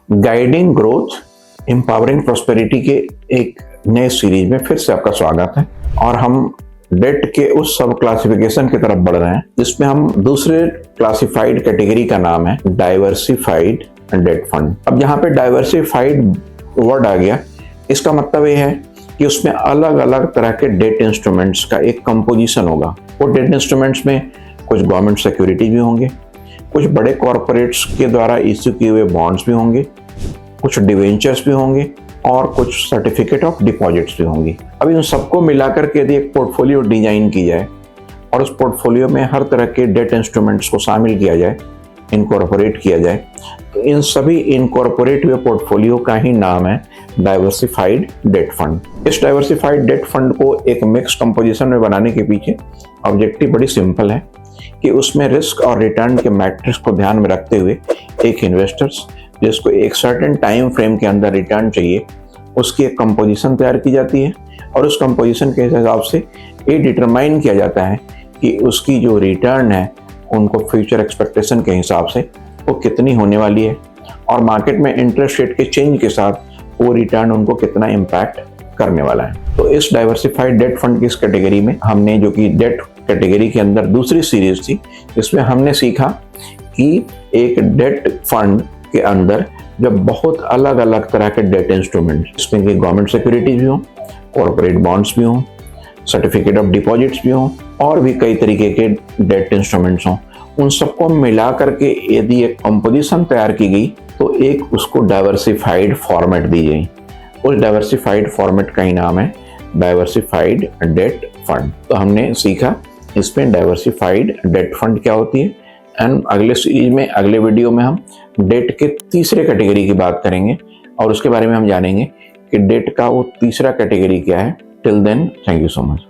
Guiding growth empowering prosperity के एक नए सीरीज में फिर से आपका स्वागत है। और हम डेट के उस सब क्लासिफिकेशन की तरफ बढ़ रहे हैं जिसमें हम दूसरे क्लासिफाइड कैटेगरी का नाम है डाइवर्सिफाइड डेट फंड। अब यहाँ पे डाइवर्सिफाइड वर्ड आ गया, इसका मतलब ये है कि उसमें अलग अलग तरह के डेट इंस्ट्रूमेंट्स का एक कंपोजिशन होगा। वो डेट इंस्ट्रूमेंट्स में कुछ गवर्नमेंट सिक्योरिटीज भी होंगे, कुछ बड़े कॉरपोरेट्स के द्वारा इश्यू किए हुए बॉन्ड्स भी होंगे, कुछ डिवेंचर्स भी होंगे और कुछ सर्टिफिकेट ऑफ डिपॉजिट्स भी होंगी। अब इन सबको मिलाकर के यदि एक पोर्टफोलियो डिजाइन की जाए और उस पोर्टफोलियो में हर तरह के डेट इंस्ट्रूमेंट्स को शामिल किया जाए, इनकॉर्पोरेट किया जाए, तो इन सभी इनकॉर्पोरेट हुए पोर्टफोलियो का ही नाम है डाइवर्सिफाइड डेट फंड। इस डाइवर्सिफाइड डेट फंड को एक मिक्स कंपोजिशन में बनाने के पीछे ऑब्जेक्टिव बड़ी सिंपल है कि उसमें रिस्क और रिटर्न के मैट्रिक्स को ध्यान में रखते हुए एक इन्वेस्टर्स जिसको एक सर्टेन टाइम फ्रेम के अंदर रिटर्न चाहिए, उसकी एक कंपोजिशन तैयार की जाती है और उस कंपोजिशन के हिसाब से ये डिटरमाइन किया जाता है कि उसकी जो रिटर्न है उनको फ्यूचर एक्सपेक्टेशन के हिसाब से वो कितनी होने वाली है और मार्केट में इंटरेस्ट रेट के चेंज के साथ वो रिटर्न उनको कितना इम्पैक्ट करने वाला है। तो इस डाइवर्सिफाइड डेट फंड की इस कैटेगरी में हमने, जो कि डेट कैटेगरी के अंदर दूसरी सीरीज थी, इसमें हमने सीखा कि एक डेट फंड के अंदर जब बहुत अलग अलग तरह के डेट इंस्ट्रूमेंट, इसमें कि गवर्नमेंट सिक्योरिटीज भी हों, कॉर्पोरेट बॉन्ड्स भी हों, सर्टिफिकेट ऑफ डिपॉजिट्स भी हों और भी कई तरीके के डेट इंस्ट्रूमेंट्स हों, उन सबको मिला करके यदि एक कंपोजिशन तैयार की गई तो एक उसको डाइवर्सिफाइड फॉर्मेट दी गई। उस डाइवर्सिफाइड फॉर्मेट का ही नाम है डाइवर्सिफाइड डेट फंड। तो हमने सीखा इसमें डाइवर्सिफाइड डेट फंड क्या होती है एंड अगले सीरीज में, अगले वीडियो में हम डेट के तीसरे कैटेगरी की बात करेंगे और उसके बारे में हम जानेंगे कि डेट का वो तीसरा कैटेगरी क्या है। Till then, thank you so much.